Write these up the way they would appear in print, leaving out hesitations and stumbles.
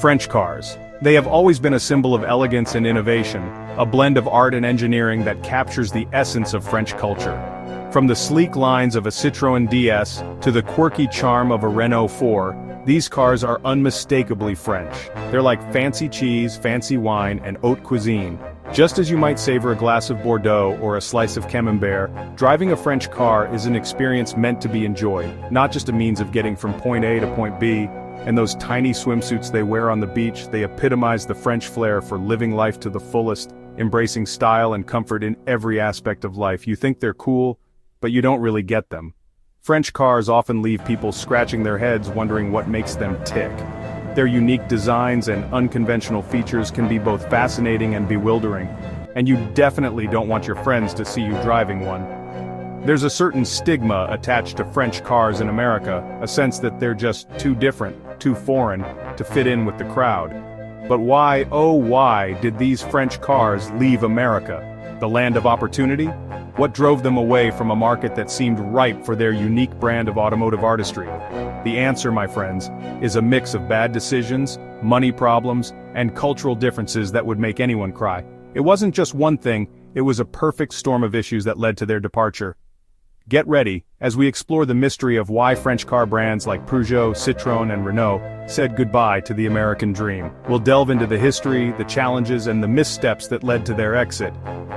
French cars. They have always been a symbol of elegance and innovation, a blend of art and engineering that captures the essence of French culture. From the sleek lines of a Citroën DS to the quirky charm of a Renault 4, these cars are unmistakably French. They're like fancy cheese, fancy wine, and haute cuisine. Just as you might savor a glass of Bordeaux or a slice of Camembert, driving a French car is an experience meant to be enjoyed, not just a means of getting from point A to point B. And those tiny swimsuits they wear on the beach, they epitomize the French flair for living life to the fullest, embracing style and comfort in every aspect of life. You think they're cool, but you don't really get them. French cars often leave people scratching their heads wondering what makes them tick. Their unique designs and unconventional features can be both fascinating and bewildering, and you definitely don't want your friends to see you driving one. There's a certain stigma attached to French cars in America, a sense that they're just too different, too foreign, to fit in with the crowd. But why, oh why, did these French cars leave America? The land of opportunity? What drove them away from a market that seemed ripe for their unique brand of automotive artistry? The answer, my friends, is a mix of bad decisions, money problems, and cultural differences that would make anyone cry. It wasn't just one thing, it was a perfect storm of issues that led to their departure. Get ready, as we explore the mystery of why French car brands like Peugeot, Citroën, and Renault said goodbye to the American dream. We'll delve into the history, the challenges, and the missteps that led to their exit.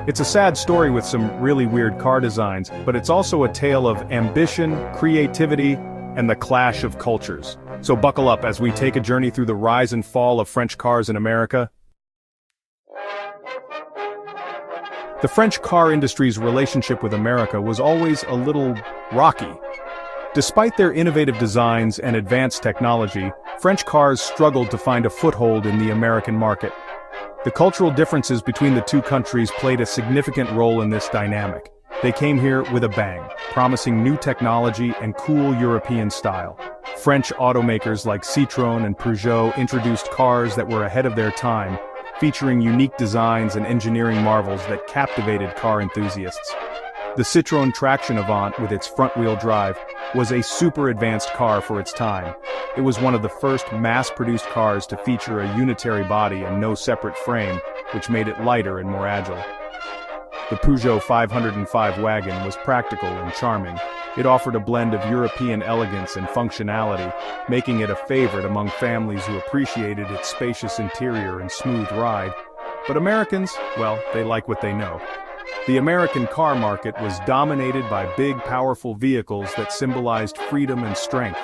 It's a sad story with some really weird car designs, but it's also a tale of ambition, creativity, and the clash of cultures. So buckle up as we take a journey through the rise and fall of French cars in America. The French car industry's relationship with America was always a little rocky. Despite their innovative designs and advanced technology, French cars struggled to find a foothold in the American market. The cultural differences between the two countries played a significant role in this dynamic. They came here with a bang, promising new technology and cool European style. French automakers like Citroën and Peugeot introduced cars that were ahead of their time, featuring unique designs and engineering marvels that captivated car enthusiasts. The Citroën Traction Avant, with its front-wheel drive, was a super advanced car for its time. It was one of the first mass-produced cars to feature a unitary body and no separate frame, which made it lighter and more agile. The Peugeot 505 wagon was practical and charming. It offered a blend of European elegance and functionality, making it a favorite among families who appreciated its spacious interior and smooth ride. But Americans, well, they like what they know. The American car market was dominated by big, powerful vehicles that symbolized freedom and strength.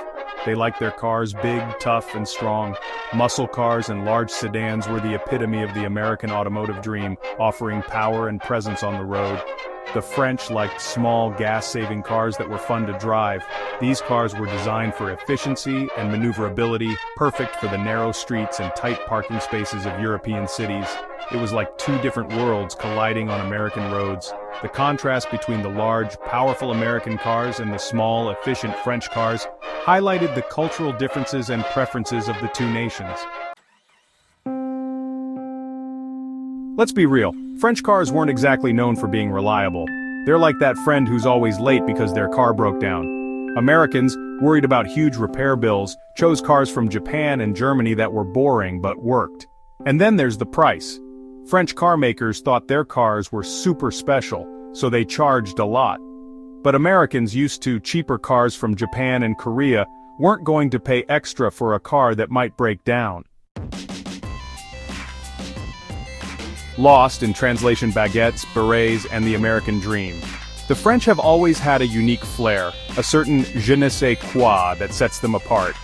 They liked their cars big, tough, and strong. Muscle cars and large sedans were the epitome of the American automotive dream, offering power and presence on the road. The French liked small, gas-saving cars that were fun to drive. These cars were designed for efficiency and maneuverability, perfect for the narrow streets and tight parking spaces of European cities. It was like two different worlds colliding on American roads. The contrast between the large, powerful American cars and the small, efficient French cars highlighted the cultural differences and preferences of the two nations. Let's be real, French cars weren't exactly known for being reliable. They're like that friend who's always late because their car broke down. Americans, worried about huge repair bills, chose cars from Japan and Germany that were boring but worked. And then there's the price. French car makers thought their cars were super special, so they charged a lot. But Americans used to cheaper cars from Japan and Korea weren't going to pay extra for a car that might break down. Lost in translation: baguettes, berets, and the American dream. The French have always had a unique flair, a certain je ne sais quoi that sets them apart.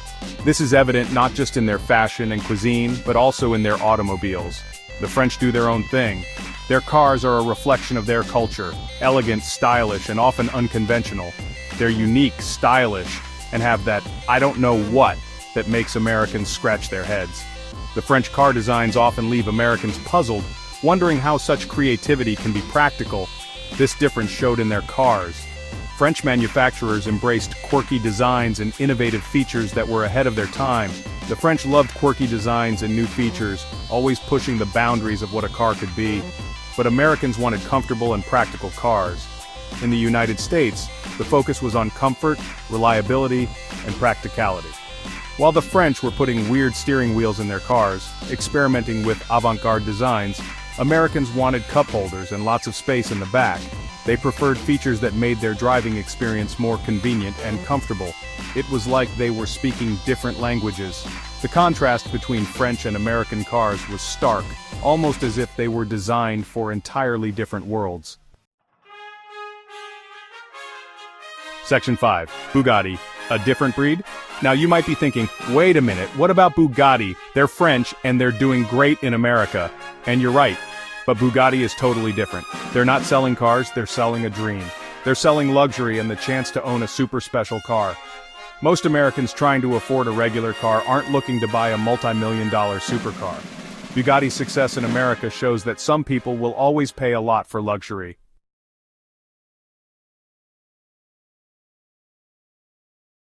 This is evident not just in their fashion and cuisine, but also in their automobiles. The French do their own thing. Their cars are a reflection of their culture, elegant, stylish, and often unconventional. They're unique, stylish, and have that I don't know what that makes Americans scratch their heads. The French car designs often leave Americans puzzled, wondering how such creativity can be practical. This difference showed in their cars. French manufacturers embraced quirky designs and innovative features that were ahead of their time. The French loved quirky designs and new features, always pushing the boundaries of what a car could be. But Americans wanted comfortable and practical cars. In the United States, the focus was on comfort, reliability, and practicality. While the French were putting weird steering wheels in their cars, experimenting with avant-garde designs, Americans wanted cup holders and lots of space in the back. They preferred features that made their driving experience more convenient and comfortable. It was like they were speaking different languages. The contrast between French and American cars was stark, almost as if they were designed for entirely different worlds. Section 5. Bugatti. A different breed? Now you might be thinking, wait a minute, what about Bugatti? They're French and they're doing great in America. And you're right. But Bugatti is totally different. They're not selling cars, they're selling a dream. They're selling luxury and the chance to own a super special car. Most Americans trying to afford a regular car aren't looking to buy a multi-million-dollar supercar. Bugatti's success in America shows that some people will always pay a lot for luxury.